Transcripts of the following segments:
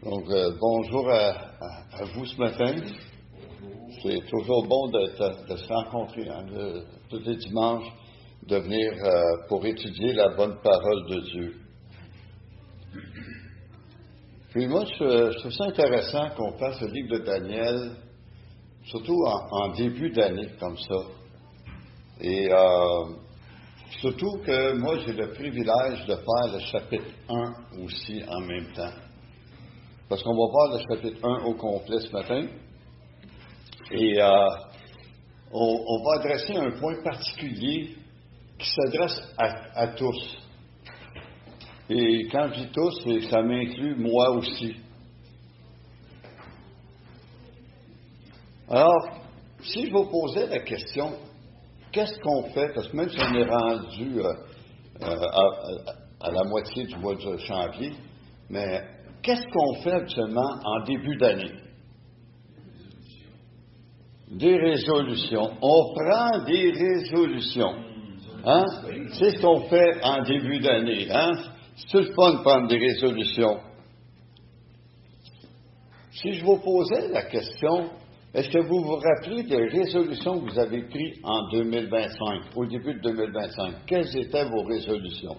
Bonjour à vous ce matin. C'est toujours bon de se rencontrer tous les dimanches, de venir pour étudier la bonne parole de Dieu. Puis moi, je trouve ça intéressant qu'on fasse le livre de Daniel, surtout en début d'année comme ça. Et surtout que moi, j'ai le privilège de faire le chapitre 1 aussi en même temps. Parce qu'on va voir le chapitre 1 au complet ce matin. Et on va adresser un point particulier qui s'adresse à tous. Et quand je dis tous, ça m'inclut moi aussi. Alors, si je vous posais la question, qu'est-ce qu'on fait? Parce que même si on est rendu à la moitié du mois de janvier, mais qu'est-ce qu'on fait actuellement en début d'année? Des résolutions. On prend des résolutions. Hein? C'est ce qu'on fait en début d'année. Hein? C'est le fun de prendre des résolutions. Si je vous posais la question, est-ce que vous vous rappelez des résolutions que vous avez prises en 2025, au début de 2025? Quelles étaient vos résolutions?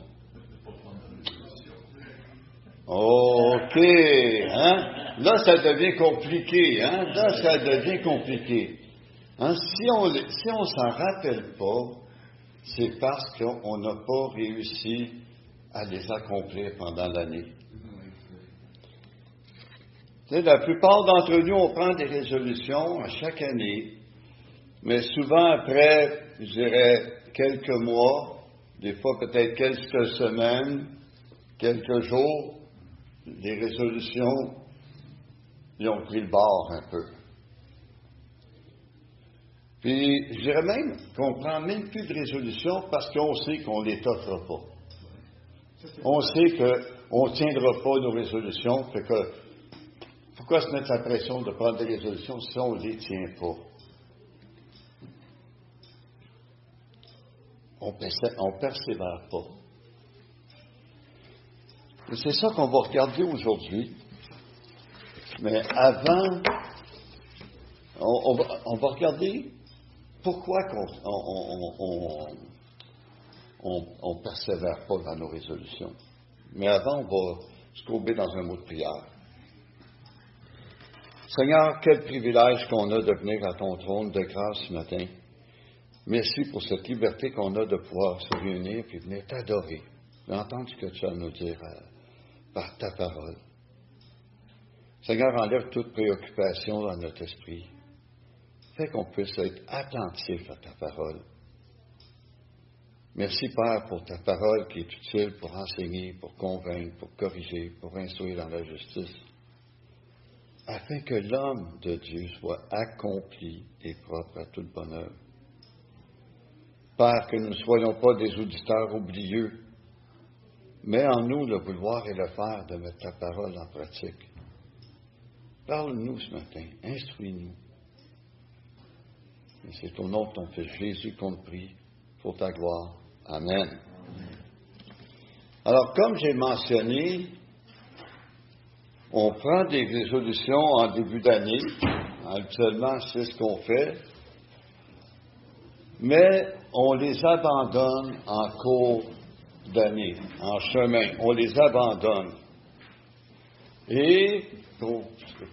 OK, hein? Là, ça devient compliqué, hein? Là, ça devient compliqué. Hein? Si on s'en rappelle pas, c'est parce qu'on n'a pas réussi à les accomplir pendant l'année. Tu sais, la plupart d'entre nous, on prend des résolutions à chaque année, mais souvent après, je dirais, quelques mois, des fois peut-être quelques semaines, quelques jours, les résolutions, ils ont pris le bord un peu. Puis, je dirais même qu'on ne prend même plus de résolutions parce qu'on sait qu'on ne les toffera pas. On sait qu'on ne tiendra pas nos résolutions, fait que pourquoi se mettre la pression de prendre des résolutions si on ne les tient pas? On ne persévère pas. Et c'est ça qu'on va regarder aujourd'hui. Mais avant, on va regarder pourquoi on ne persévère pas dans nos résolutions. Mais avant, on va se courber dans un mot de prière. Seigneur, quel privilège qu'on a de venir à ton trône de grâce ce matin. Merci pour cette liberté qu'on a de pouvoir se réunir et venir t'adorer, d'entendre ce que tu as à nous dire par ta parole. Seigneur, enlève toute préoccupation dans notre esprit. Fais qu'on puisse être attentif à ta parole. Merci, Père, pour ta parole qui est utile pour enseigner, pour convaincre, pour corriger, pour instruire dans la justice, afin que l'homme de Dieu soit accompli et propre à toute bonne œuvre. Père, que nous ne soyons pas des auditeurs oublieux, mais en nous le vouloir et le faire de mettre ta parole en pratique. Parle-nous ce matin, instruis-nous. Et c'est au nom de ton Fils Jésus qu'on te prie, pour ta gloire. Amen. Alors, comme j'ai mentionné, on prend des résolutions en début d'année. Habituellement, c'est ce qu'on fait. Mais on les abandonne en cours d'année, en chemin. On les abandonne. Et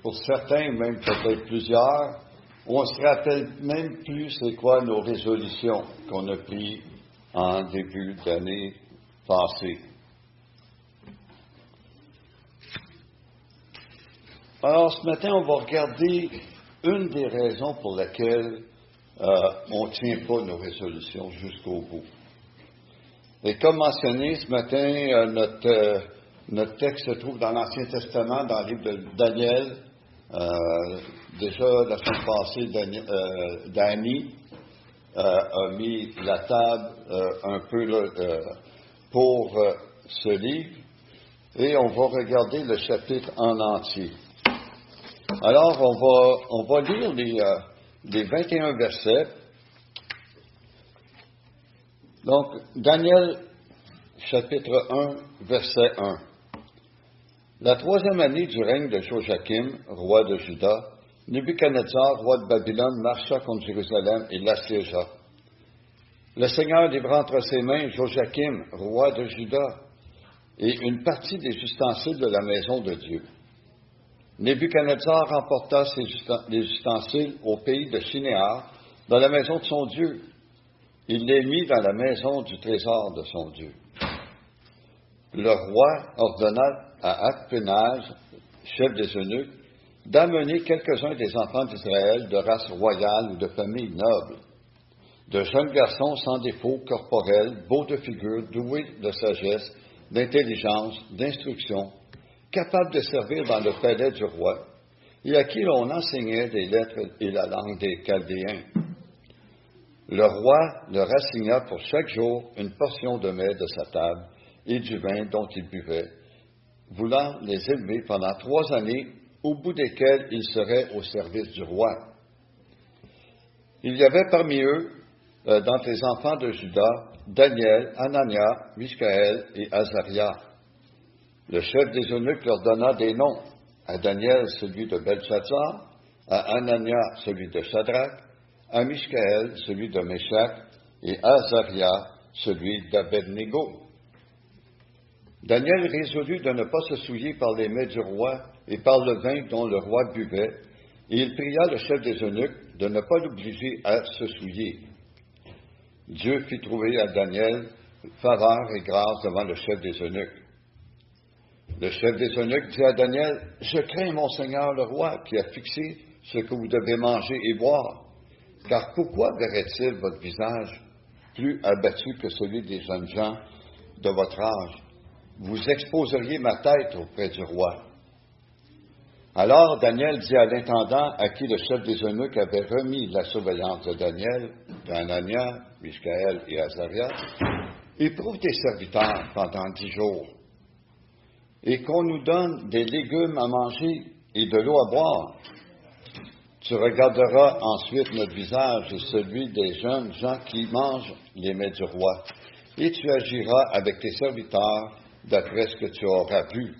pour certains, même peut-être plusieurs, on ne se rappelle même plus c'est quoi nos résolutions qu'on a prises en début d'année passée. Alors, ce matin, on va regarder une des raisons pour lesquelles on ne tient pas nos résolutions jusqu'au bout. Et comme mentionné, ce matin, notre texte se trouve dans l'Ancien Testament, dans le livre de Daniel. Déjà, la semaine passée, Danny a mis la table un peu là, pour ce livre. Et on va regarder le chapitre en entier. Alors, on va lire les 21 versets. Donc, Daniel, chapitre 1, verset 1. La 3e année du règne de Joachim, roi de Juda, Nebuchadnezzar, roi de Babylone, marcha contre Jérusalem et l'assiégea. Le Seigneur livra entre ses mains Joachim, roi de Juda, et une partie des ustensiles de la maison de Dieu. Nebuchadnezzar emporta les ustensiles au pays de Shinéar, dans la maison de son Dieu. Il les mit dans la maison du trésor de son Dieu. Le roi ordonna à Akpenaz, chef des eunuques, d'amener quelques-uns des enfants d'Israël de race royale ou de famille noble, de jeunes garçons sans défaut corporel, beaux de figure, doués de sagesse, d'intelligence, d'instruction, capables de servir dans le palais du roi, et à qui l'on enseignait des lettres et la langue des Chaldéens. Le roi leur assigna pour chaque jour une portion de mets de sa table et du vin dont ils buvaient, voulant les élever pendant 3 années, au bout desquelles ils seraient au service du roi. Il y avait parmi eux, d'entre les enfants de Juda, Daniel, Anania, Michaël et Azaria. Le chef des eunuques leur donna des noms. À Daniel, celui de Belshazzar, à Anania, celui de Shadrach, à Michaël, celui de Meshach, et à Azaria, celui d'Abednego. Daniel résolut de ne pas se souiller par les mets du roi et par le vin dont le roi buvait, et il pria le chef des eunuques de ne pas l'obliger à se souiller. Dieu fit trouver à Daniel faveur et grâce devant le chef des eunuques. Le chef des eunuques dit à Daniel, « Je crains mon Seigneur le roi qui a fixé ce que vous devez manger et boire. Car pourquoi verrait-il votre visage plus abattu que celui des jeunes gens de votre âge? Vous exposeriez ma tête auprès du roi. » Alors Daniel dit à l'intendant à qui le chef des eunuques avait remis la surveillance de Daniel, d'Anania, Michaël et Azaria, « Éprouve tes serviteurs pendant 10 jours, et qu'on nous donne des légumes à manger et de l'eau à boire. Tu regarderas ensuite notre visage et celui des jeunes gens qui mangent les mets du roi, et tu agiras avec tes serviteurs d'après ce que tu auras vu. »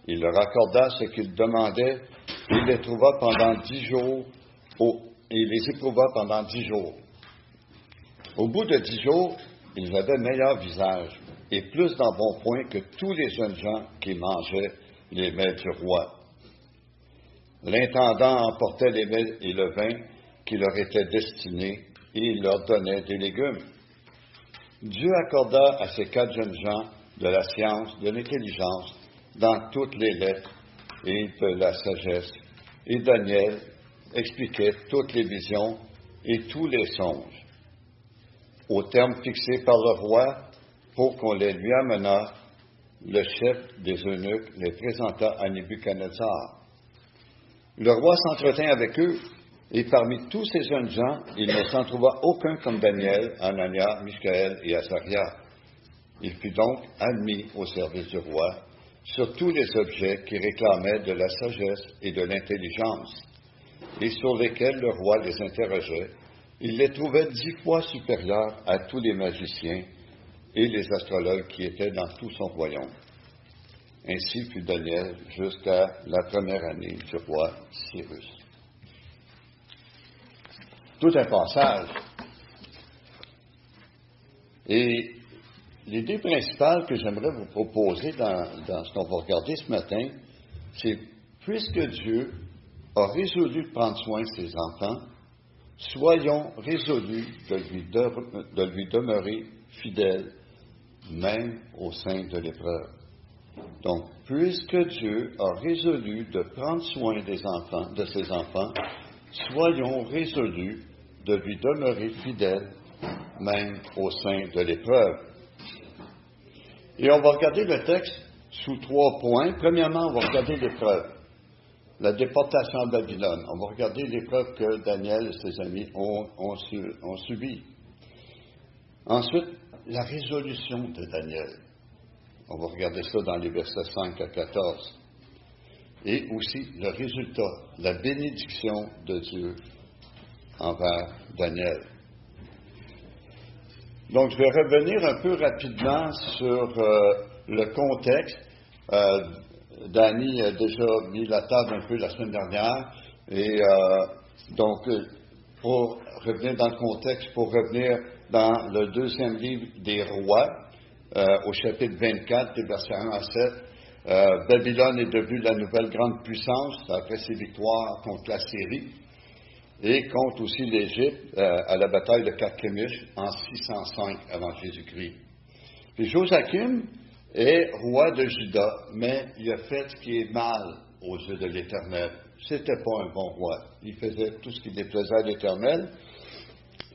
Il leur accorda ce qu'ils demandaient, et il les trouva pendant 10 jours, et les éprouva pendant 10 jours. Au bout de 10 jours, ils avaient meilleur visage, et plus d'embonpoint que tous les jeunes gens qui mangeaient les mets du roi. L'intendant emportait les mets et le vin qui leur étaient destinés, et il leur donnait des légumes. Dieu accorda à ces 4 jeunes gens de la science, de l'intelligence, dans toutes les lettres et de la sagesse. Et Daniel expliquait toutes les visions et tous les songes. Au terme fixé par le roi, pour qu'on les lui amenât, le chef des eunuques les présenta à Nebuchadnezzar. Le roi s'entretint avec eux, et parmi tous ces jeunes gens, il ne s'en trouva aucun comme Daniel, Anania, Michaël et Azaria. Il fut donc admis au service du roi sur tous les objets qui réclamaient de la sagesse et de l'intelligence, et sur lesquels le roi les interrogeait. Il les trouvait 10 fois supérieurs à tous les magiciens et les astrologues qui étaient dans tout son royaume. Ainsi fut Daniel jusqu'à la première année du roi Cyrus. Tout un passage. Et l'idée principale que j'aimerais vous proposer dans ce qu'on va regarder ce matin, c'est puisque Dieu a résolu de prendre soin de ses enfants, soyons résolus de lui demeurer fidèles, même au sein de l'épreuve. Donc, puisque Dieu a résolu de prendre soin de ses enfants, soyons résolus de lui demeurer fidèles, même au sein de l'épreuve. Et on va regarder le texte sous 3 points. Premièrement, on va regarder l'épreuve, la déportation à Babylone. On va regarder l'épreuve que Daniel et ses amis ont subie. Ensuite, la résolution de Daniel. On va regarder ça dans les versets 5 à 14. Et aussi le résultat, la bénédiction de Dieu envers Daniel. Donc, je vais revenir un peu rapidement sur le contexte. Danny a déjà mis la table un peu la semaine dernière. Et donc, pour revenir dans le contexte, pour revenir dans le deuxième livre des Rois, au chapitre 24, des versets 1 à 7, Babylone est devenue la nouvelle grande puissance après ses victoires contre la Syrie et contre aussi l'Égypte à la bataille de Carchemish en 605 avant Jésus-Christ. Puis Joachim est roi de Juda, mais il a fait ce qui est mal aux yeux de l'Éternel. C'était pas un bon roi. Il faisait tout ce qui déplaisait à l'Éternel.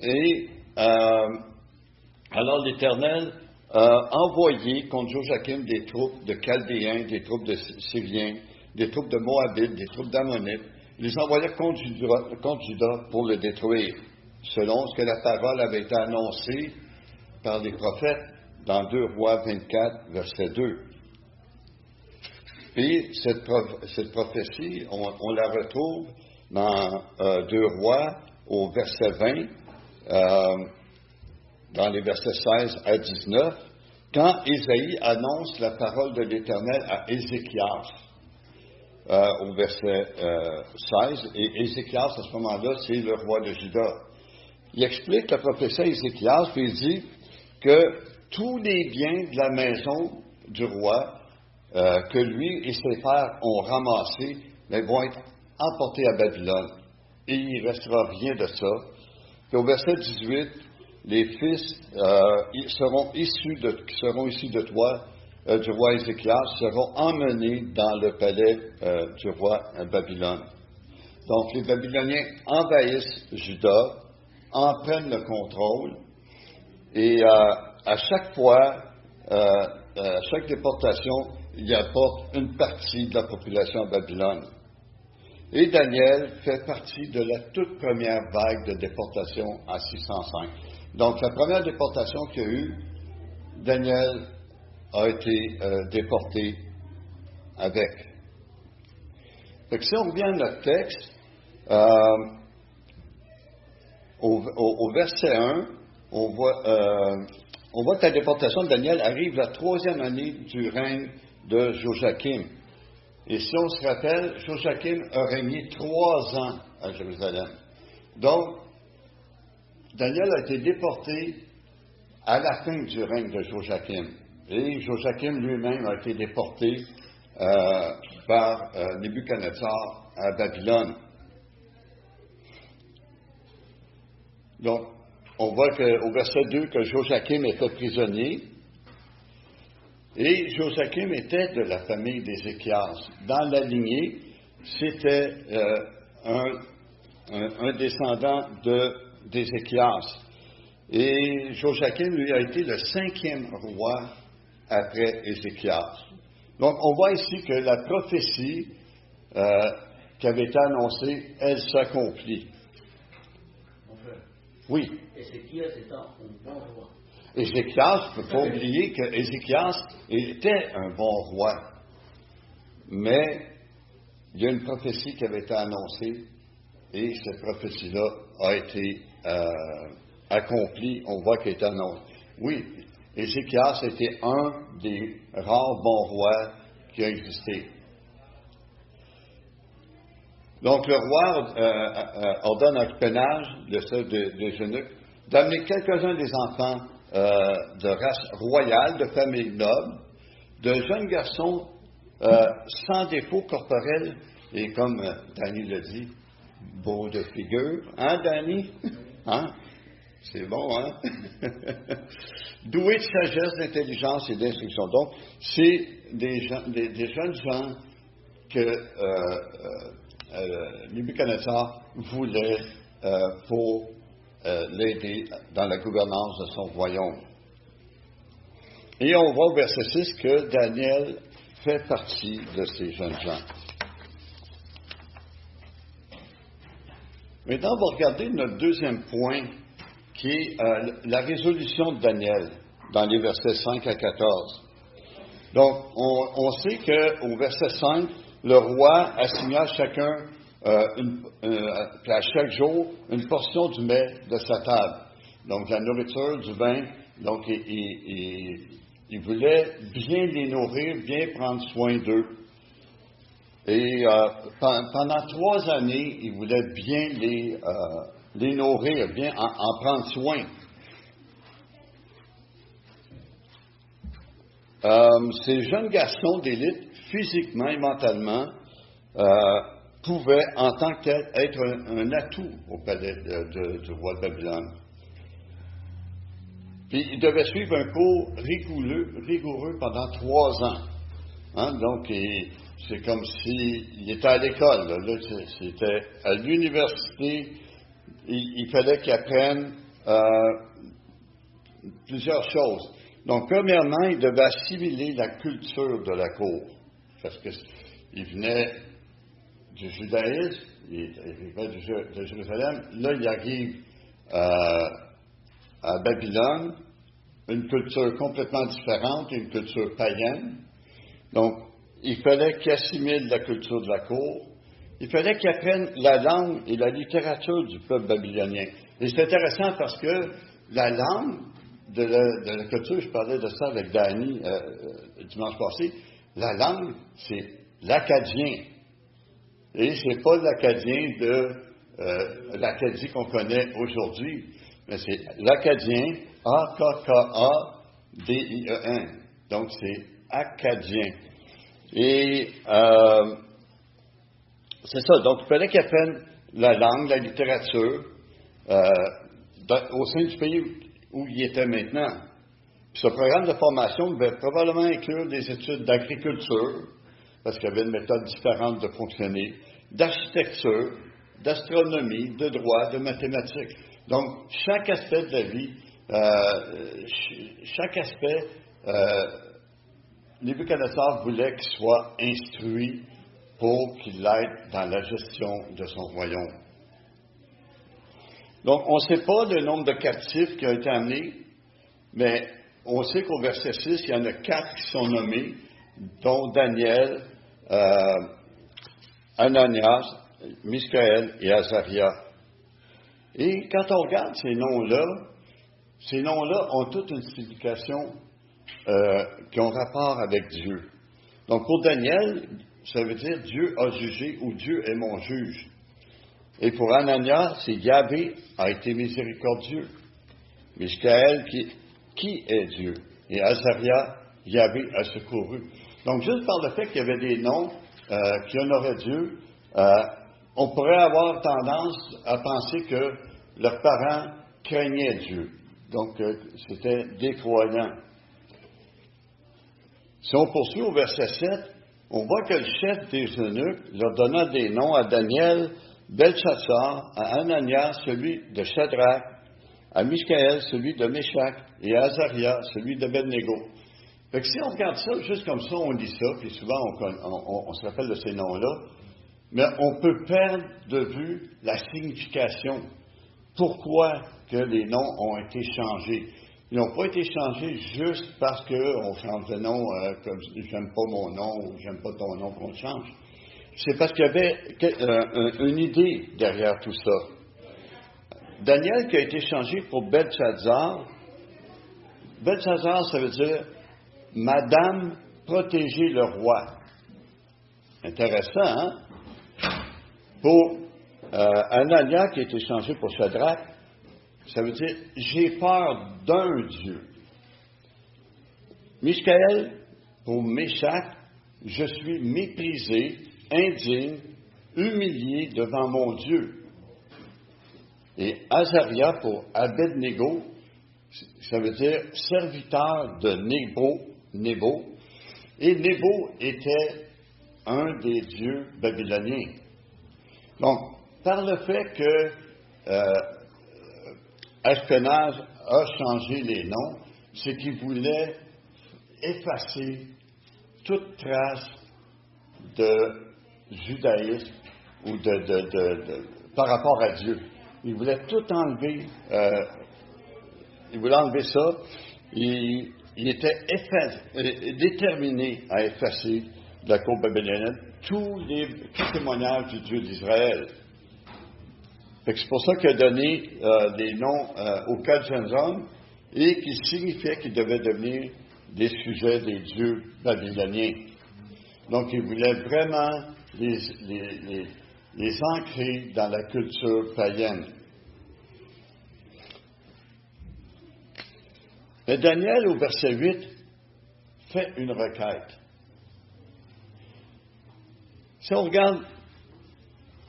Et alors l'Éternel a envoyé contre Joachim des troupes de Chaldéens, des troupes de Syriens, des troupes de Moabites, des troupes d'Ammonites. Il les envoyait contre Juda pour le détruire, selon ce que la parole avait été annoncée par les prophètes dans 2 Rois 24, verset 2. Puis, cette prophétie, on la retrouve dans 2 Rois, au verset 20, dans les versets 16 à 19, quand Ésaïe annonce la parole de l'Éternel à Ézéchias, au verset 16, et Ézéchias, à ce moment-là, c'est le roi de Juda. Il explique la prophétie à Ézéchias, puis il dit que tous les biens de la maison du roi que lui et ses frères ont ramassés, mais vont être emportés à Babylone. Et il ne restera rien de ça. Puis au verset 18, les fils qui seront issus de toi, du roi Ézéchias, seront emmenés dans le palais du roi à Babylone. Donc les Babyloniens envahissent Juda, en prennent le contrôle, et à chaque fois, à chaque déportation, il apporte une partie de la population à Babylone. Et Daniel fait partie de la toute première vague de déportation en 605. Donc, la première déportation qu'il y a eu, Daniel a été déporté avec. Fait que si on revient à notre texte, au verset 1, on voit que la déportation de Daniel arrive la 3e année du règne de Joachim. Et si on se rappelle, Joachim a régné 3 ans à Jérusalem. Donc, Daniel a été déporté à la fin du règne de Joachim. Et Joachim lui-même a été déporté par Nebuchadnezzar à Babylone. Donc, on voit au verset 2 que Joachim était prisonnier. Et Joachim était de la famille d'Ézéchias. Dans la lignée, c'était un descendant d'Ézéchias. Et Joachim, lui, a été le 5e roi après Ézéchias. Donc, on voit ici que la prophétie qui avait été annoncée, elle s'accomplit. Oui. Ézéchias étant un bon roi. Ézéchias, il ne faut pas oublier qu'Ézéchias était un bon roi. Mais il y a une prophétie qui avait été annoncée et cette prophétie-là a été accomplie. On voit qu'elle est annoncée. Oui, Ézéchias était un des rares bons rois qui a existé. Donc, le roi ordonne à Penage, le chef des eunuques, d'amener quelques-uns des enfants de race royale, de famille noble, de jeunes garçons sans défaut corporel, et comme Danny l'a dit, beau de figure. Hein, Danny? Hein? C'est bon, hein? Doués de sagesse, d'intelligence et d'instruction. Donc, c'est des jeunes gens que Nebuchadnezzar voulait pour l'aider dans la gouvernance de son royaume. Et on voit au verset 6 que Daniel fait partie de ces jeunes gens. Maintenant, on va regarder notre deuxième point, qui est la résolution de Daniel, dans les versets 5 à 14. Donc, on sait qu'au verset 5, le roi assigna à chacun, à chaque jour, une portion du mets de sa table. Donc, la nourriture, du vin. Donc, il voulait bien les nourrir, bien prendre soin d'eux. Et pendant 3 années, il voulait bien les nourrir, bien en prendre soin. Ces jeunes garçons d'élite, physiquement et mentalement, pouvaient en tant que tel être un atout au palais du roi de Babylone. Puis ils devaient suivre un cours rigoureux pendant 3 ans. Hein? Donc, c'est comme s'il était à l'école. Là, c'était à l'université. Il fallait qu'ils apprennent plusieurs choses. Donc, premièrement, ils devaient assimiler la culture de la cour. Parce qu'ils venaient du judaïsme, ils venaient de Jérusalem. Là, ils arrivent à Babylone, une culture complètement différente, une culture païenne. Donc, il fallait qu'ils assimilent la culture de la cour. Il fallait qu'ils apprennent la langue et la littérature du peuple babylonien. Et c'est intéressant parce que la langue de la culture, je parlais de ça avec Danny dimanche passé, la langue, c'est l'akkadien. Et c'est pas l'akkadien de l'Acadie qu'on connaît aujourd'hui, mais c'est l'akkadien, A-K-K-A-D-I-E-N. Donc, c'est akkadien. Et c'est ça. Donc, il fallait qu'ils apprennent la langue, la littérature au sein du pays où ils étaient maintenant. Puis ce programme de formation devait probablement inclure des études d'agriculture, parce qu'il y avait une méthode différente de fonctionner, d'architecture, d'astronomie, de droit, de mathématiques. Donc, chaque aspect de la vie, chaque aspect, Nebuchadnezzar voulait qu'il soit instruit pour qu'il aide dans la gestion de son royaume. Donc, on ne sait pas le nombre de captifs qui ont été amenés, mais on sait qu'au verset 6, il y en a 4 qui sont nommés, dont Daniel, Ananias, Michaël et Azaria. Et quand on regarde ces noms-là ont toute une signification qui ont rapport avec Dieu. Donc, pour Daniel, ça veut dire Dieu a jugé ou Dieu est mon juge. Et pour Ananias, c'est Yahvé a été miséricordieux. Michaël, qui est Dieu? Et Azaria, Yahvé a secouru. Donc, juste par le fait qu'il y avait des noms qui honoraient Dieu, on pourrait avoir tendance à penser que leurs parents craignaient Dieu. Donc, c'était des croyants. Si on poursuit au verset 7, on voit que le chef des eunuques leur donna des noms à Daniel, Belchassar, à Ananias, celui de Shadrach, à Michaël, celui de Méshach, et à Azaria, celui d'Abednego. Fait que si on regarde ça, juste comme ça, on lit ça, puis souvent on se rappelle de ces noms-là, mais on peut perdre de vue la signification. Pourquoi que les noms ont été changés? Ils n'ont pas été changés juste parce qu'on change de nom, comme j'aime pas mon nom ou j'aime pas ton nom qu'on le change. C'est parce qu'il y avait une idée derrière tout ça. Daniel qui a été changé pour Belchazzar. Belchazzar, ça veut dire Madame protéger le roi. Intéressant, hein? Pour Anania qui a été changé pour Shadrach, ça veut dire j'ai peur d'un Dieu. Michaël, pour Méshach, je suis méprisé, indigne, humilié devant mon Dieu. Et Azaria, pour Abednego, ça veut dire serviteur de Nebo. Et Nebo était un des dieux babyloniens. Donc, par le fait que Ashpenaz a changé les noms, c'est qu'il voulait effacer toute trace de judaïsme ou par rapport à Dieu. Il voulait tout enlever. Il voulait enlever ça. Il était déterminé à effacer de la cour babylonienne tous les témoignages du Dieu d'Israël. C'est pour ça qu'il a donné des noms aux 4 jeunes hommes et qui signifiait qu'ils devaient devenir des sujets des dieux babyloniens. Donc, il voulait vraiment les ancrer dans la culture païenne. Mais Daniel, au verset 8, fait une requête. Si on regarde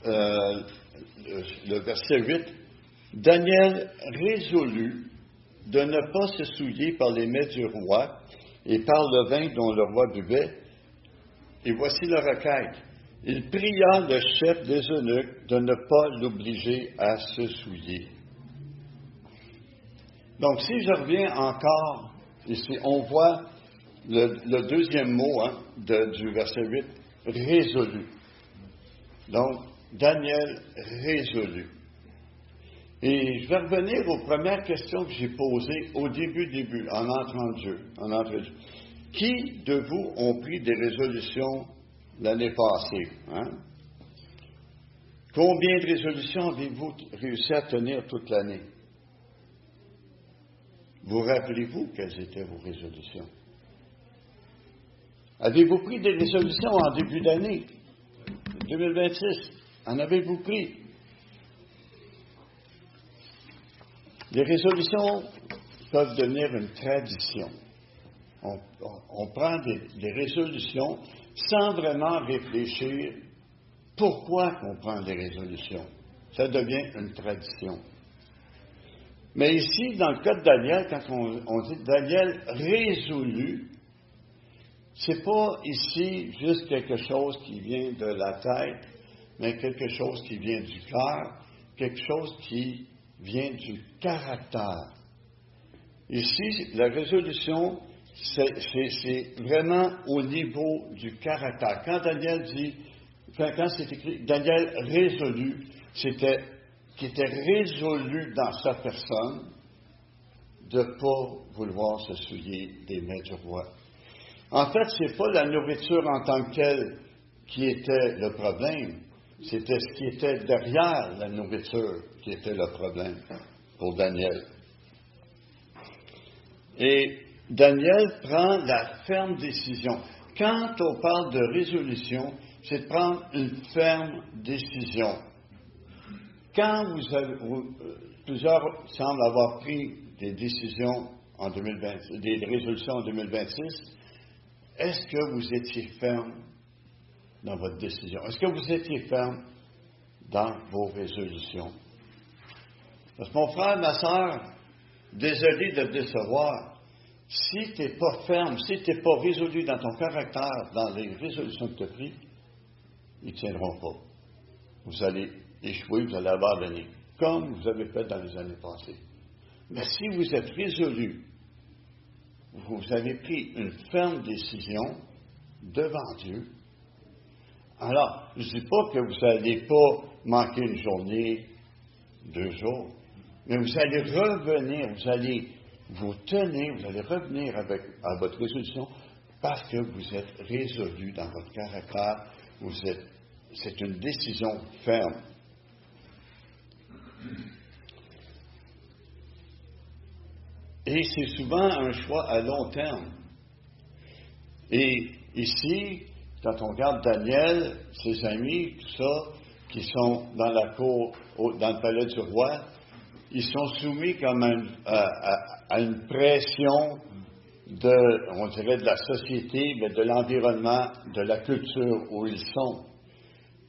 le verset 8, Daniel résolut de ne pas se souiller par les mets du roi et par le vin dont le roi buvait. Et voici la requête. Il pria le chef des eunuques de ne pas l'obliger à se souiller. Donc, si je reviens encore ici, on voit le deuxième mot du verset 8, résolu. Donc, Daniel résolut. Et je vais revenir aux premières questions que j'ai posées au début, en entrant de Dieu. Qui de vous ont pris des résolutions l'année passée? Combien de résolutions avez-vous réussi à tenir toute l'année? Vous rappelez-vous quelles étaient vos résolutions? Avez-vous pris des résolutions en début d'année 2026? En avez-vous pris? Les résolutions peuvent devenir une tradition. On prend des résolutions sans vraiment réfléchir pourquoi on prend des résolutions. Ça devient une tradition. Mais ici, dans le cas de Daniel, quand on dit Daniel résolu, c'est pas ici juste quelque chose qui vient de la tête, mais quelque chose qui vient du cœur, quelque chose qui vient du caractère. Ici, la résolution, c'est vraiment au niveau du caractère. Quand c'est écrit Daniel résolu, c'était qui était résolu dans sa personne de ne pas vouloir se souiller des mets du roi. En fait, ce n'est pas la nourriture en tant que telle qui était le problème, c'était ce qui était derrière la nourriture qui était le problème pour Daniel. Et Daniel prend la ferme décision. Quand on parle de résolution, c'est de prendre une ferme décision. Quand plusieurs semblent avoir pris des décisions en 2020, des résolutions en 2026, est-ce que vous étiez ferme dans votre décision? Est-ce que vous étiez ferme dans vos résolutions? Parce que mon frère, ma sœur, désolé de te décevoir, si tu n'es pas ferme, si tu n'es pas résolu dans ton caractère, dans les résolutions que tu as prises, ils ne tiendront pas. Vous allez échouer, vous allez abandonner, comme vous avez fait dans les années passées. Mais si vous êtes résolu, vous avez pris une ferme décision devant Dieu, alors, je ne dis pas que vous n'allez pas manquer une journée, 2 jours, mais vous allez revenir, vous allez vous tenir, vous allez revenir à votre résolution parce que vous êtes résolu dans votre caractère, c'est une décision ferme. Et c'est souvent un choix à long terme. Et ici, quand on regarde Daniel, ses amis, tout ça, qui sont dans la cour, dans le palais du roi, ils sont soumis comme à une pression on dirait de la société, mais de l'environnement, de la culture où ils sont.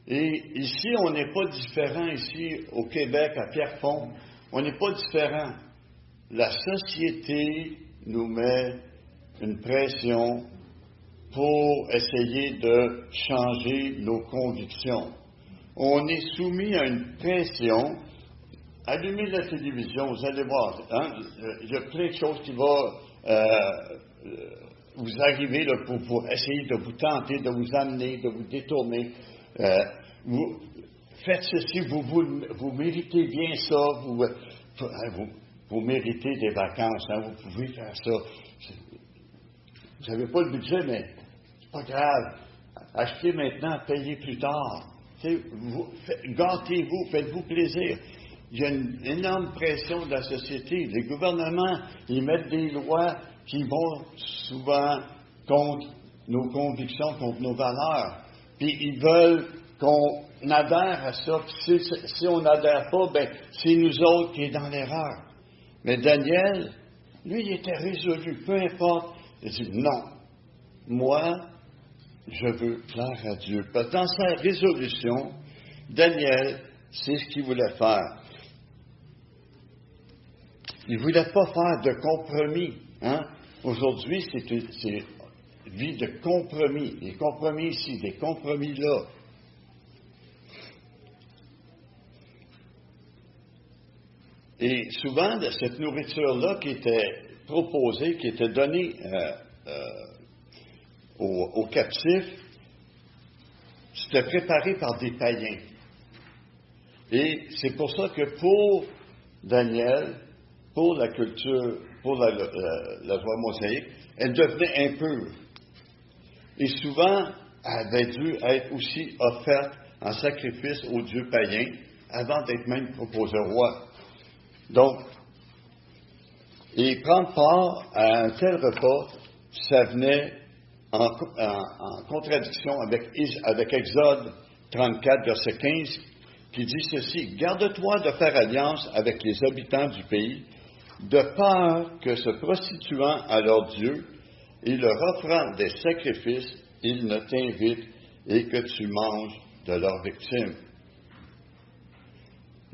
Et ici, on n'est pas différent, ici, au Québec, à Pierrefonds, on n'est pas différent. La société nous met une pression pour essayer de changer nos convictions. On est soumis à une pression. Allumez la télévision, vous allez voir, il y a plein de choses qui vont vous arriver là, pour essayer de vous tenter, de vous amener, de vous détourner. Vous faites ceci, vous méritez bien ça, vous méritez des vacances, vous pouvez faire ça. Vous n'avez pas le budget, mais c'est pas grave. Achetez maintenant, payez plus tard. Gâtez-vous, faites-vous plaisir. Il y a une énorme pression de la société. Les gouvernements, ils mettent des lois qui vont souvent contre nos convictions, contre nos valeurs. Puis puis ils veulent qu'on adhère à ça. Puis si on n'adhère pas, ben c'est nous autres qui sommes dans l'erreur. Mais Daniel, lui, il était résolu, peu importe. Il dit non, moi, je veux plaire à Dieu. Parce que dans sa résolution, Daniel, c'est ce qu'il voulait faire. Il ne voulait pas faire de compromis. Hein? Aujourd'hui, c'est vie de compromis. Des compromis ici, des compromis là. Et souvent, cette nourriture-là qui était proposée, qui était donnée aux captifs, c'était préparé par des païens. Et c'est pour ça que pour Daniel, pour la culture, pour la loi mosaïque, elle devenait impure. Et souvent, elle avait dû être aussi offerte en sacrifice aux dieux païens avant d'être même proposée au roi. Donc, et prendre part à un tel repas, ça venait en contradiction avec Exode 34, verset 15, qui dit ceci: « Garde-toi de faire alliance avec les habitants du pays, de peur que se prostituant à leur Dieu et leur offrant des sacrifices, ils ne t'invitent et que tu manges de leurs victimes. »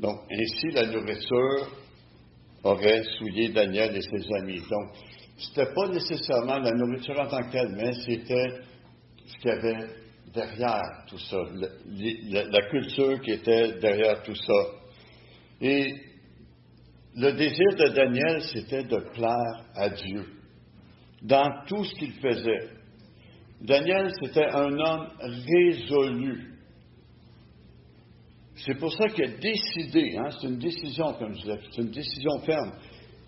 Donc, ainsi, la nourriture aurait souillé Daniel et ses amis. Donc, c'était pas nécessairement la nourriture en tant que telle, mais c'était ce qu'il y avait derrière tout ça, la culture qui était derrière tout ça. Et le désir de Daniel, c'était de plaire à Dieu dans tout ce qu'il faisait. Daniel, c'était un homme résolu. C'est pour ça qu'il a décidé, c'est une décision, comme je disais, c'est une décision ferme,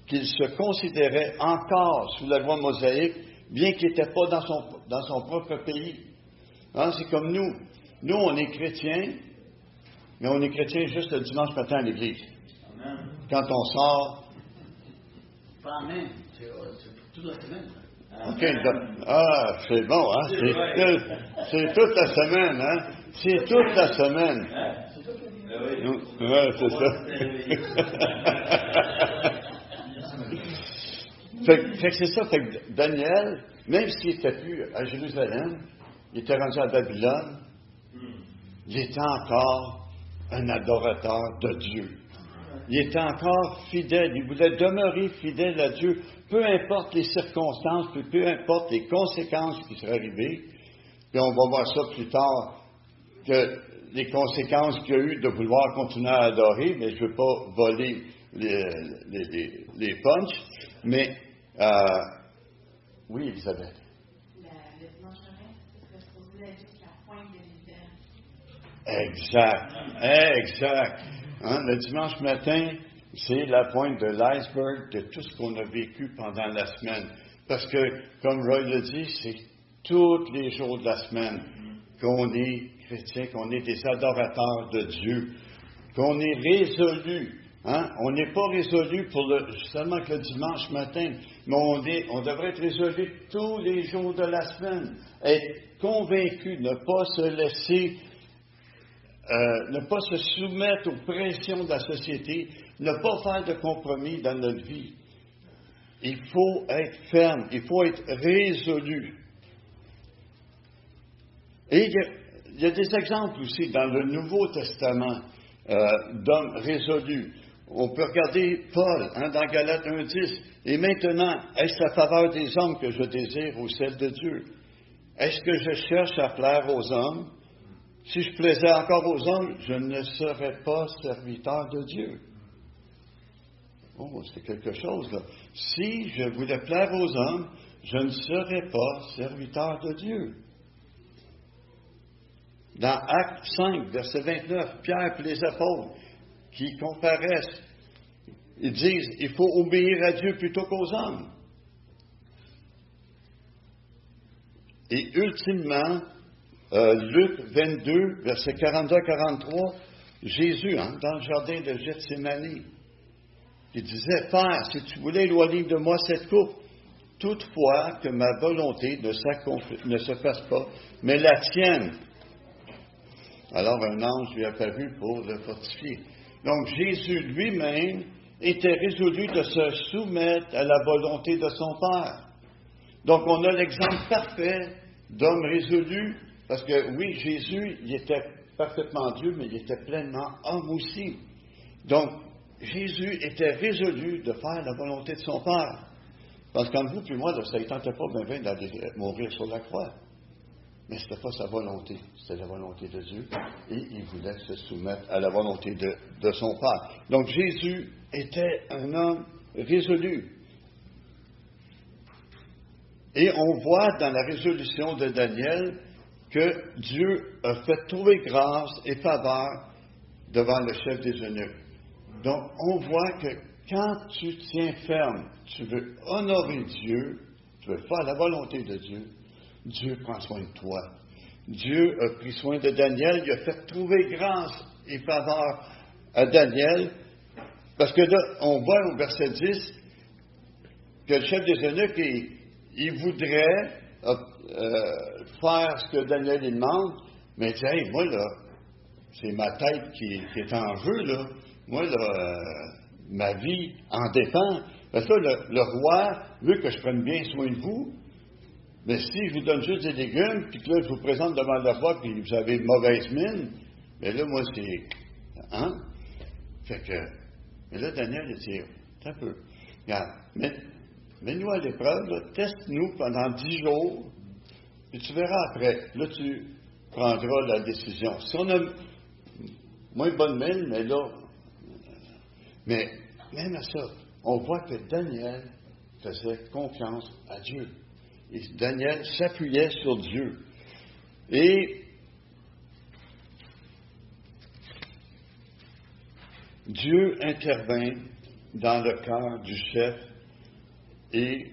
qu'il se considérait encore sous la loi mosaïque, bien qu'il n'était pas dans son propre pays. C'est comme nous. Nous, on est chrétiens, mais on est chrétiens juste le dimanche matin à l'église. Amen. Quand on sort... Pas amen, c'est toute la semaine. OK, c'est bon, c'est toute la semaine, C'est toute la semaine. Oui, c'est ça. fait que c'est ça. Fait que Daniel, même s'il n'était plus à Jérusalem, il était rendu à Babylone, il était encore un adorateur de Dieu. Il était encore fidèle. Il voulait demeurer fidèle à Dieu, peu importe les circonstances, puis peu importe les conséquences qui seraient arrivées. Puis on va voir ça plus tard, que les conséquences qu'il y a eu de vouloir continuer à adorer, mais je ne veux pas voler les punchs, mais oui, Elisabeth. Le dimanche matin, c'est supposé être juste la pointe de l'iceberg. Exact. Le dimanche matin, c'est la pointe de l'iceberg de tout ce qu'on a vécu pendant la semaine. Parce que, comme Roy le dit, c'est tous les jours de la semaine qu'on est chrétien, qu'on est des adorateurs de Dieu, qu'on est résolu. On n'est pas résolu seulement que le dimanche matin, mais on devrait être résolu tous les jours de la semaine. Être convaincu, ne pas se laisser, ne pas se soumettre aux pressions de la société, ne pas faire de compromis dans notre vie. Il faut être ferme, il faut être résolu. Et il y a des exemples aussi dans le Nouveau Testament d'hommes résolus. On peut regarder Paul dans Galates 1,10. « Et maintenant, est-ce la faveur des hommes que je désire ou celle de Dieu? Est-ce que je cherche à plaire aux hommes? Si je plaisais encore aux hommes, je ne serais pas serviteur de Dieu. » Oh, c'est quelque chose, là. Si je voulais plaire aux hommes, je ne serais pas serviteur de Dieu. Dans Actes 5, verset 29, Pierre et les apôtres qui comparaissent, ils disent, il faut obéir à Dieu plutôt qu'aux hommes. Et ultimement, Luc 22, verset 42-43, Jésus, dans le jardin de Gethsémani, il disait, « Père, si tu voulais éloigner de moi cette coupe, toutefois que ma volonté ne se fasse pas, mais la tienne. » Alors un ange lui apparut pour le fortifier. Donc Jésus lui-même était résolu de se soumettre à la volonté de son Père. Donc on a l'exemple parfait d'homme résolu, parce que oui, Jésus, il était parfaitement Dieu, mais il était pleinement homme aussi. Donc Jésus était résolu de faire la volonté de son Père. Parce qu'entre vous puis moi, ça ne tentait pas bien d'aller mourir sur la croix. Mais ce n'était pas sa volonté, c'était la volonté de Dieu. Et il voulait se soumettre à la volonté de son Père. Donc Jésus était un homme résolu. Et on voit dans la résolution de Daniel que Dieu a fait trouver grâce et faveur devant le chef des eunuques. Donc on voit que quand tu tiens ferme, tu veux honorer Dieu, tu veux faire la volonté de Dieu, Dieu prend soin de toi. Dieu a pris soin de Daniel, il a fait trouver grâce et faveur à Daniel, parce que là, on voit au verset 10 que le chef des eunuques, il voudrait faire ce que Daniel lui demande, mais il dit, hey, moi, là, c'est ma tête qui est en jeu, là. Moi, là, ma vie en dépend. Parce que là, le roi veut que je prenne bien soin de vous. Mais si je vous donne juste des légumes, puis que là, je vous présente devant le roi, puis vous avez une mauvaise mine, mais là, moi, c'est... Hein? Fait que... Mais là, Daniel, il dit, un peu, regarde, mets-nous à l'épreuve, là, teste-nous pendant 10 jours, puis tu verras après. Là, tu prendras la décision. Si on a moins bonne mine, mais là... Mais même à ça, on voit que Daniel faisait confiance à Dieu. Et Daniel s'appuyait sur Dieu. Et Dieu intervint dans le cœur du chef et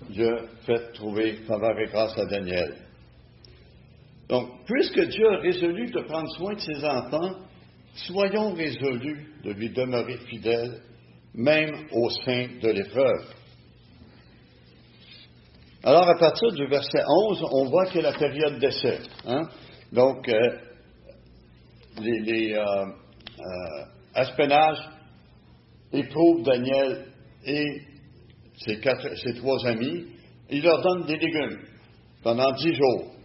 il a fait trouver faveur et grâce à Daniel. Donc, puisque Dieu a résolu de prendre soin de ses enfants, soyons résolus de lui demeurer fidèles, même au sein de l'épreuve. Alors, à partir du verset 11, on voit qu'il y a la période d'essai. Hein? Donc, Aspenaz éprouve Daniel et ses 3 amis. Il leur donne des légumes pendant 10 jours.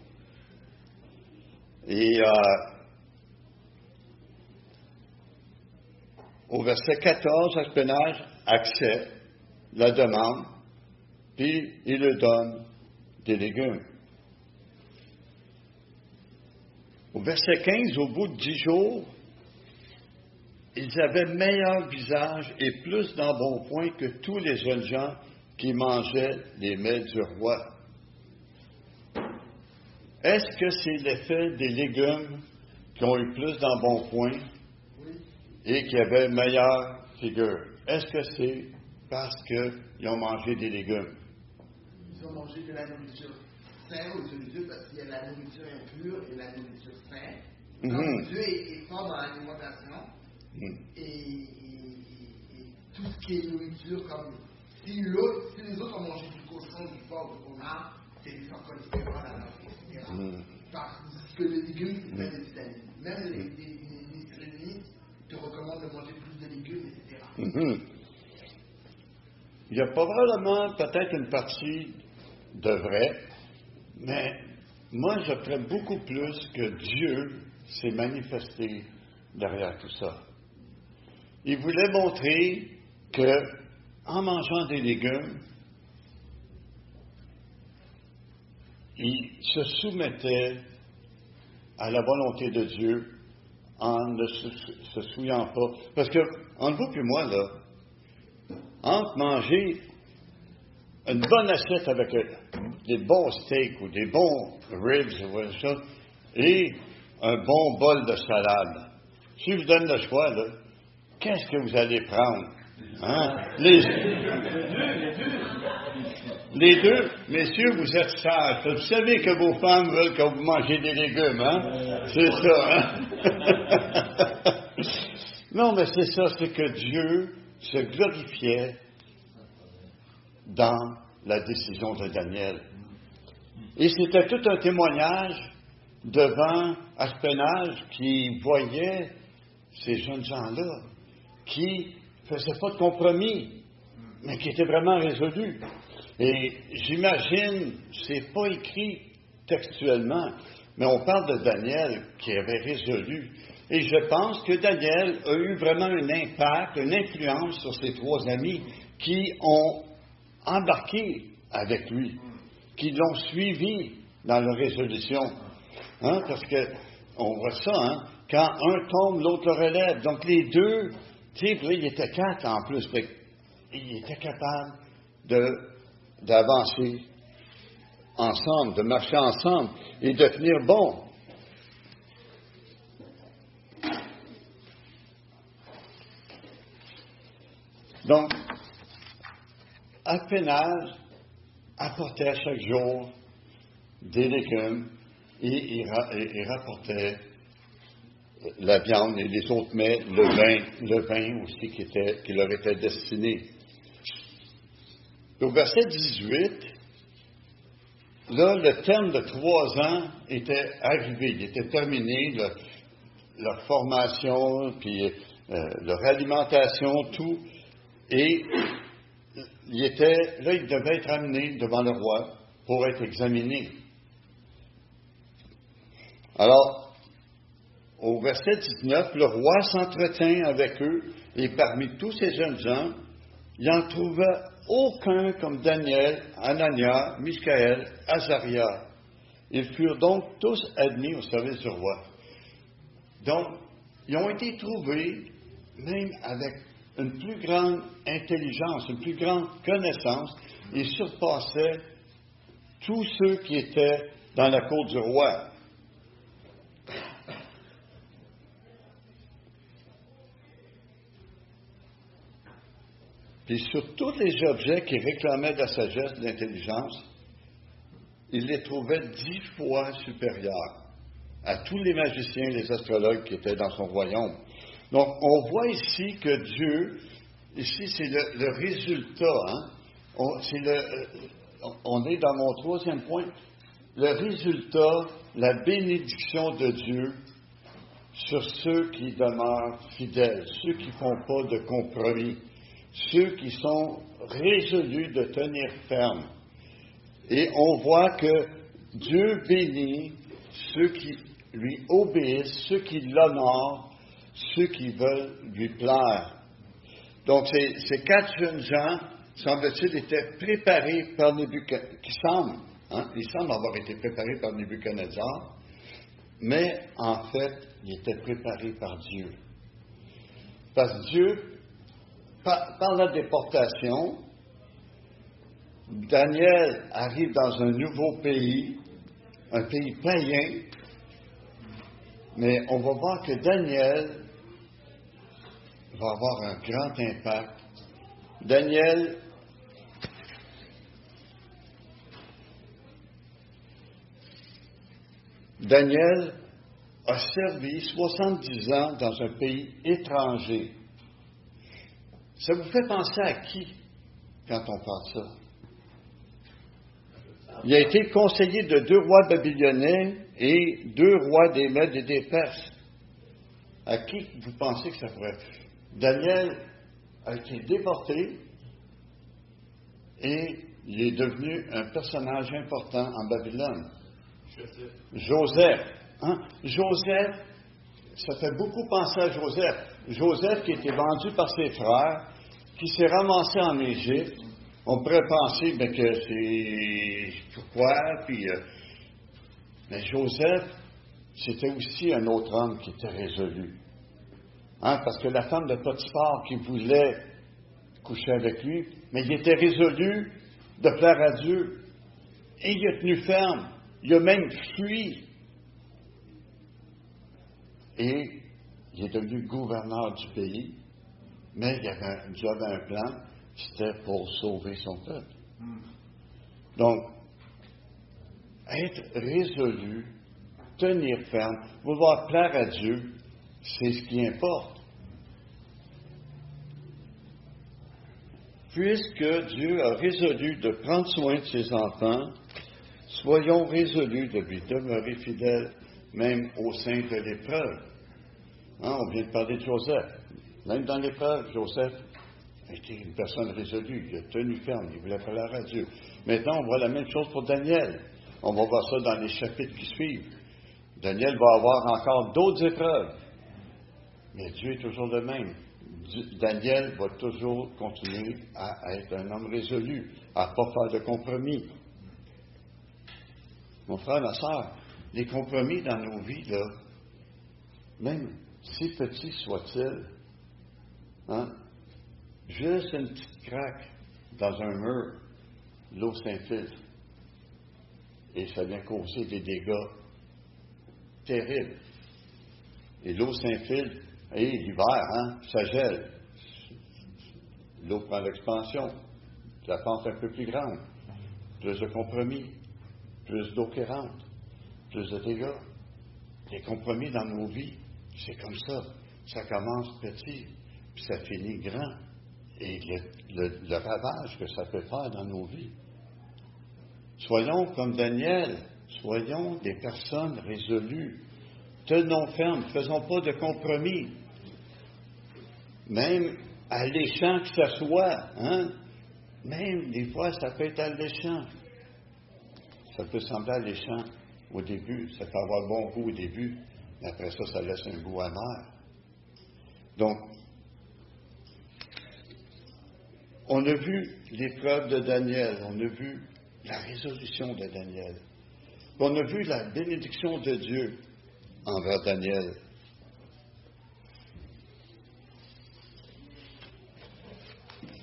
Et au verset 14, Aspenaz accepte la demande. Puis, il leur donne des légumes. Au verset 15, au bout de 10 jours, ils avaient meilleur visage et plus d'embonpoint que tous les jeunes gens qui mangeaient les mets du roi. Est-ce que c'est l'effet des légumes qui ont eu plus d'embonpoint et qui avaient meilleure figure? Est-ce que c'est parce qu'ils ont mangé des légumes? Ils ont mangé de la nourriture saine aux yeux de Dieu parce qu'il y a la nourriture impure et la nourriture saine. Donc Dieu est fort dans l'alimentation et tout ce qui est nourriture, comme si les autres ont mangé du cochon, du porc, du renard, c'est du cholestérol à leur etc. Parce que le légume, c'est plein de vitamines. Même les nutritionnistes te recommandent de manger plus de légumes, etc. Il y a probablement peut-être une partie de vrai, mais moi, je ferais beaucoup plus que Dieu s'est manifesté derrière tout ça. Il voulait montrer que, en mangeant des légumes, il se soumettait à la volonté de Dieu en ne se souillant pas. Parce que, entre vous et moi, là, entre manger une bonne assiette avec des bons steaks ou des bons ribs ou ça, et un bon bol de salade, si je vous donne le choix, là, qu'est-ce que vous allez prendre? Hein? Les deux, messieurs, vous êtes sages. Vous savez que vos femmes veulent que vous mangez des légumes, hein? C'est ça, hein? Non, mais c'est ça, c'est que Dieu se glorifiait dans la décision de Daniel. Et c'était tout un témoignage devant Aspenage qui voyait ces jeunes gens-là, qui ne faisaient pas de compromis, mais qui étaient vraiment résolus. Et j'imagine, c'est pas écrit textuellement, mais on parle de Daniel qui avait résolu. Et je pense que Daniel a eu vraiment un impact, une influence sur ses trois amis qui ont embarqué avec lui, qui l'ont suivi dans leur résolution. Hein, parce que on voit ça, hein, quand un tombe, l'autre le relève. Donc les deux, tu sais, il était quatre en plus, mais il était capable d'avancer ensemble, de marcher ensemble et de tenir bon. Donc, Aspenage apportait chaque jour des légumes et il rapportait la viande et les autres mets, le vin aussi qui leur était destiné. Au verset 18, là, le terme de 3 ans était arrivé, il était terminé, leur formation, puis leur alimentation, tout, et il devait être amené devant le roi pour être examiné. Alors, au verset 19, le roi s'entretint avec eux, et parmi tous ces jeunes gens, il n'en trouva aucun comme Daniel, Anania, Michaël, Azaria. Ils furent donc tous admis au service du roi. Donc, ils ont été trouvés, même avec une plus grande intelligence, une plus grande connaissance, et surpassaient tous ceux qui étaient dans la cour du roi. Puis sur tous les objets qui réclamaient de la sagesse, de l'intelligence, il les trouvait 10 fois supérieurs à tous les magiciens et les astrologues qui étaient dans son royaume. Donc, on voit ici que Dieu, ici c'est le résultat, hein? On est dans mon 3e point, le résultat, la bénédiction de Dieu sur ceux qui demeurent fidèles, ceux qui ne font pas de compromis, ceux qui sont résolus de tenir ferme. Et on voit que Dieu bénit ceux qui lui obéissent, ceux qui l'honorent, ceux qui veulent lui plaire. Donc, ces 4 jeunes gens, semble-t-il, étaient préparés par Nebuchadnezzar, ils semblent avoir été préparés par Nebuchadnezzar, mais en fait, ils étaient préparés par Dieu. Parce que Dieu, par la déportation, Daniel arrive dans un nouveau pays, un pays païen, mais on va voir que Daniel va avoir un grand impact. Daniel a servi 70 ans dans un pays étranger. Ça vous fait penser à qui quand on parle ça? Il a été conseiller de 2 rois babyloniens et 2 rois des Mèdes et des Perses. À qui vous pensez que ça pourrait être? Daniel a été déporté et il est devenu un personnage important en Babylone. Joseph. Hein? Joseph, ça fait beaucoup penser à Joseph. Joseph qui a été vendu par ses frères, qui s'est ramassé en Égypte. On pourrait penser que c'est pourquoi, mais Joseph, c'était aussi un autre homme qui était résolu. Hein, parce que la femme de Potiphar qui voulait coucher avec lui, mais il était résolu de plaire à Dieu. Et il a tenu ferme. Il a même fui. Et il est devenu gouverneur du pays, mais Dieu avait un plan, c'était pour sauver son peuple. Donc, être résolu, tenir ferme, vouloir plaire à Dieu, c'est ce qui importe. Puisque Dieu a résolu de prendre soin de ses enfants, soyons résolus de lui demeurer fidèles même au sein de l'épreuve. Hein, on vient de parler de Joseph. Même dans l'épreuve, Joseph était une personne résolue. Il a tenu ferme, il voulait plaire à Dieu. Maintenant, on voit la même chose pour Daniel. On va voir ça dans les chapitres qui suivent. Daniel va avoir encore d'autres épreuves. Mais Dieu est toujours le même. Daniel va toujours continuer à être un homme résolu, à ne pas faire de compromis. Mon frère, ma soeur, les compromis dans nos vies, là, même si petits soient-ils, hein, juste une petite craque dans un mur, l'eau s'infiltre. Et ça vient causer des dégâts terribles. Et l'eau s'infiltre, et l'hiver, hein, ça gèle. L'eau prend l'expansion. La pente un peu plus grande. Plus de compromis. Plus d'eau qui rentre. Plus de dégâts. Les compromis dans nos vies, c'est comme ça. Ça commence petit, puis ça finit grand. Et le ravage que ça peut faire dans nos vies. Soyons comme Daniel. Soyons des personnes résolues. Tenons ferme. Ne faisons pas de compromis. Même alléchant que ce soit, hein? Même des fois, ça peut être alléchant. Ça peut sembler alléchant au début. Ça peut avoir bon goût au début, mais après ça, ça laisse un goût amer. Donc, on a vu l'épreuve de Daniel, on a vu la résolution de Daniel. On a vu la bénédiction de Dieu envers Daniel.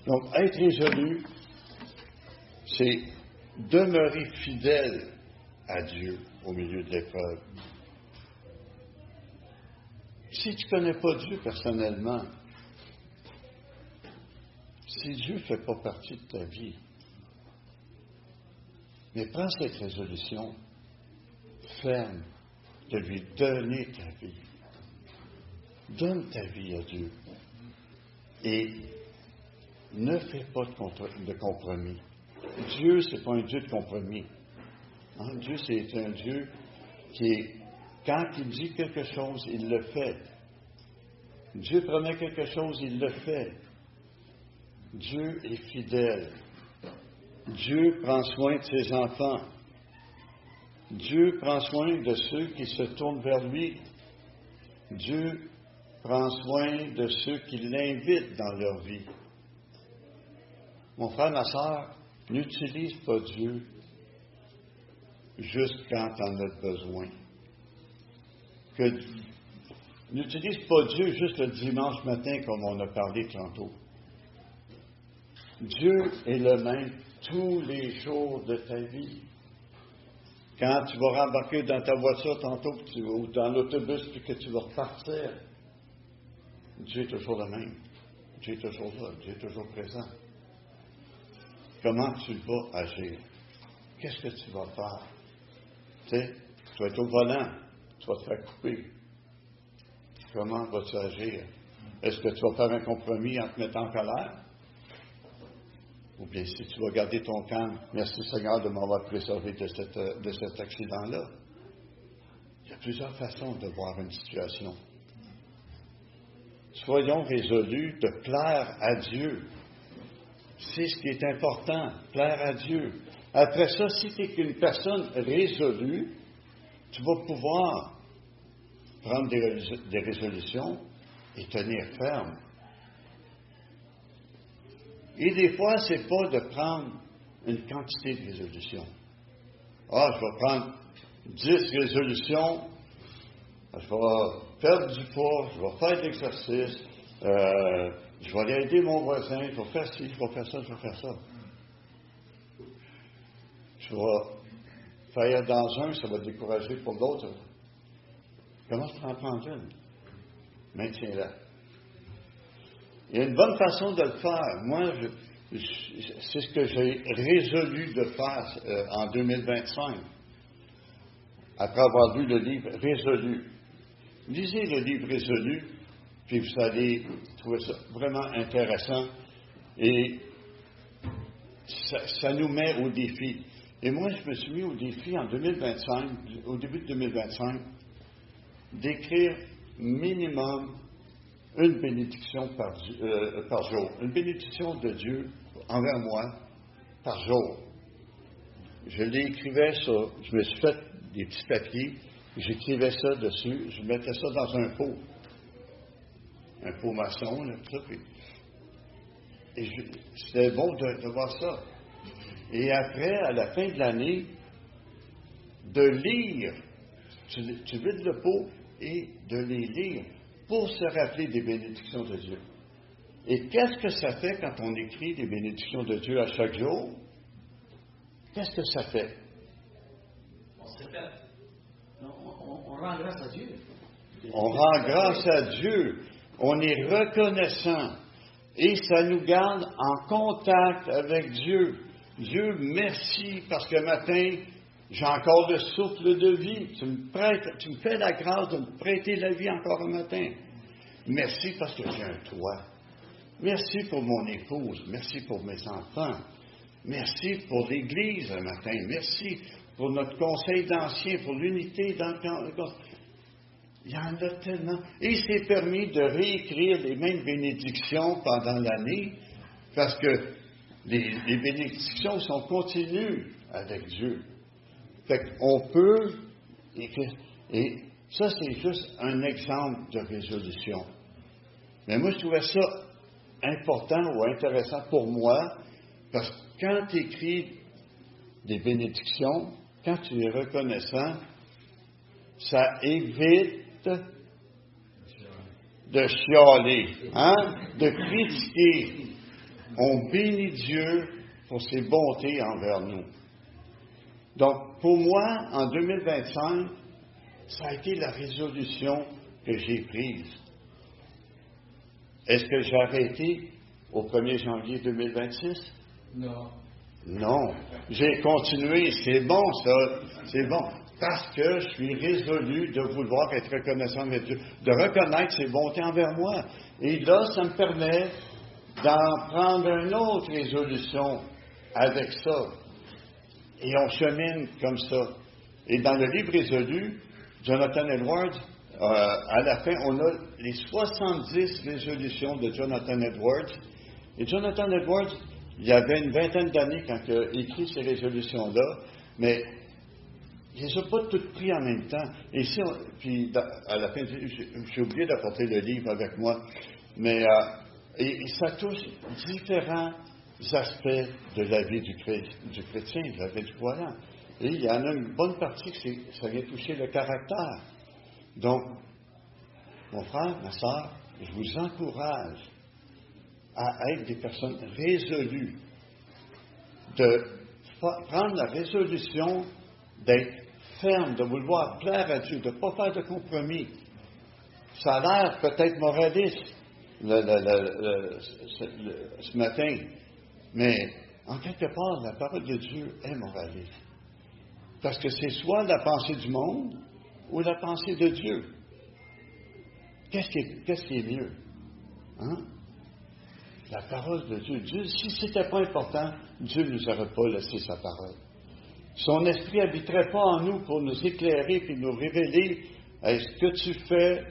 Donc, être résolu, c'est demeurer fidèle à Dieu au milieu de l'épreuve. Si tu ne connais pas Dieu personnellement, si Dieu ne fait pas partie de ta vie, mais prends cette résolution ferme de lui donner ta vie. Donne ta vie à Dieu. Et ne fais pas de compromis. Dieu, ce n'est pas un Dieu de compromis. Hein? Dieu, c'est un Dieu qui, quand il dit quelque chose, il le fait. Dieu promet quelque chose, il le fait. Dieu est fidèle. Dieu prend soin de ses enfants. Dieu prend soin de ceux qui se tournent vers lui. Dieu prend soin de ceux qui l'invitent dans leur vie. Mon frère, ma soeur, n'utilise pas Dieu juste quand tu en as besoin. N'utilise pas Dieu juste le dimanche matin comme on a parlé tantôt. Dieu est le même tous les jours de ta vie. Quand tu vas rembarquer dans ta voiture tantôt ou dans l'autobus puis que tu vas repartir, Dieu est toujours le même. Dieu est toujours là. Dieu est toujours présent. Comment tu vas agir? Qu'est-ce que tu vas faire? Tu sais, tu vas être au volant, tu vas te faire couper. Comment vas-tu agir? Est-ce que tu vas faire un compromis en te mettant en colère? Ou bien si tu vas garder ton calme, merci Seigneur de m'avoir préservé de cet accident-là. Il y a plusieurs façons de voir une situation. Soyons résolus de plaire à Dieu. C'est ce qui est important, plaire à Dieu. Après ça, si tu es une personne résolue, tu vas pouvoir prendre des résolutions et tenir ferme. Et des fois, ce n'est pas de prendre une quantité de résolutions. Ah, je vais prendre 10 résolutions, je vais perdre du poids, je vais faire de l'exercice, je vais aller aider mon voisin, je vais faire ci, je vais faire ça, je vais faire ça. Je vais faire dans un, ça va décourager pour l'autre. Commence par en prendre une. Maintiens-la. Il y a une bonne façon de le faire. Moi, c'est ce que j'ai résolu de faire en 2025, après avoir lu le livre Résolu. Lisez le livre Résolu, puis vous allez trouver ça vraiment intéressant. Et ça nous met au défi. Et moi, je me suis mis au défi en 2025, au début de 2025, d'écrire minimum une bénédiction par jour, une bénédiction de Dieu envers moi par jour. Je l'écrivais sur, je me suis fait des petits papiers, j'écrivais ça dessus, je mettais ça dans un pot maçon, là, tout ça, et c'était bon de voir ça. Et après, à la fin de l'année, de lire, tu vides le pot et de les lire pour se rappeler des bénédictions de Dieu. Et qu'est-ce que ça fait quand on écrit des bénédictions de Dieu à chaque jour? Qu'est-ce que ça fait? On se répète. On rend grâce à Dieu. On rend grâce à Dieu. On est reconnaissant. Et ça nous garde en contact avec Dieu. Dieu, merci parce que matin, j'ai encore le souffle de vie. Tu me fais la grâce de me prêter la vie encore un matin. Merci parce que j'ai un toit. Merci pour mon épouse. Merci pour mes enfants. Merci pour l'Église un matin. Merci pour notre conseil d'anciens, pour l'unité dans le conseil. Il y en a tellement. Et il s'est permis de réécrire les mêmes bénédictions pendant l'année parce que les bénédictions sont continues avec Dieu. Fait qu'on peut écrire. Et ça, c'est juste un exemple de résolution. Mais moi, je trouvais ça important ou intéressant pour moi parce que quand tu écris des bénédictions, quand tu es reconnaissant, ça évite de chialer, de critiquer. On bénit Dieu pour ses bontés envers nous. Donc, pour moi, en 2025, ça a été la résolution que j'ai prise. Est-ce que j'ai arrêté au 1er janvier 2026? Non. Non. J'ai continué. C'est bon, ça. C'est bon. Parce que je suis résolu de vouloir être reconnaissant avec Dieu, de reconnaître ses bontés envers moi. Et là, ça me permet d'en prendre une autre résolution avec ça. Et on chemine comme ça. Et dans le livre résolu, Jonathan Edwards, à la fin, on a les 70 résolutions de Jonathan Edwards. Et Jonathan Edwards, il y avait une vingtaine d'années quand il a écrit ces résolutions-là, mais il ne les a pas toutes prises en même temps. Et si puis à la fin, j'ai oublié d'apporter le livre avec moi, mais et ça touche différents aspects de la vie du chrétien, de la vie du croyant. Et il y en a une bonne partie que ça vient toucher le caractère. Donc, mon frère, ma soeur, je vous encourage à être des personnes résolues, de prendre la résolution d'être ferme, de vouloir plaire à Dieu, de ne pas faire de compromis. Ça a l'air peut-être moraliste ce matin, mais en quelque part, la parole de Dieu est moraliste. Parce que c'est soit la pensée du monde ou la pensée de Dieu. Qu'est-ce qui est mieux? La parole de Dieu. Dieu, si ce n'était pas important, Dieu ne nous aurait pas laissé sa parole. Son esprit n'habiterait pas en nous pour nous éclairer et nous révéler ce que tu fais.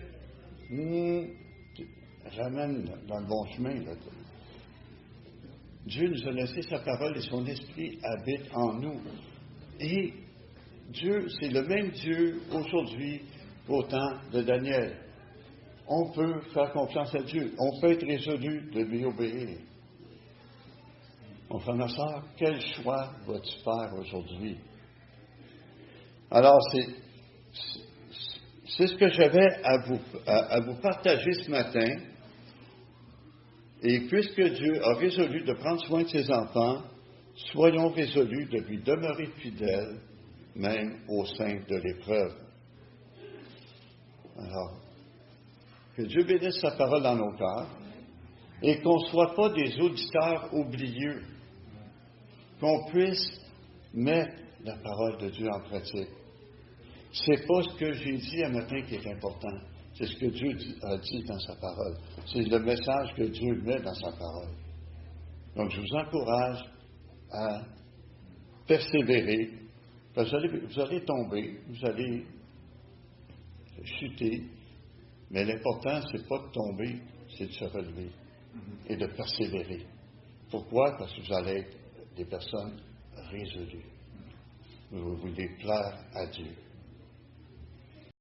J'amène dans le bon chemin. Là. Dieu nous a laissé sa parole et son esprit habite en nous. Et Dieu, c'est le même Dieu aujourd'hui qu'au temps de Daniel. On peut faire confiance à Dieu. On peut être résolu de lui obéir. Mon frère, ma soeur, quel choix vas-tu faire aujourd'hui? Alors, c'est ce que j'avais à vous partager ce matin. Et puisque Dieu a résolu de prendre soin de ses enfants, soyons résolus de lui demeurer fidèles, même au sein de l'épreuve. Alors, que Dieu bénisse sa parole dans nos cœurs et qu'on ne soit pas des auditeurs oublieux, qu'on puisse mettre la parole de Dieu en pratique. C'est pas ce que j'ai dit un matin qui est important, c'est ce que Dieu a dit dans sa parole. C'est le message que Dieu met dans sa parole. Donc, je vous encourage à persévérer, parce que vous allez tomber, vous allez de chuter, mais l'important, c'est pas de tomber, c'est de se relever et de persévérer. Pourquoi? Parce que vous allez être des personnes résolues. Vous voulez plaire à Dieu.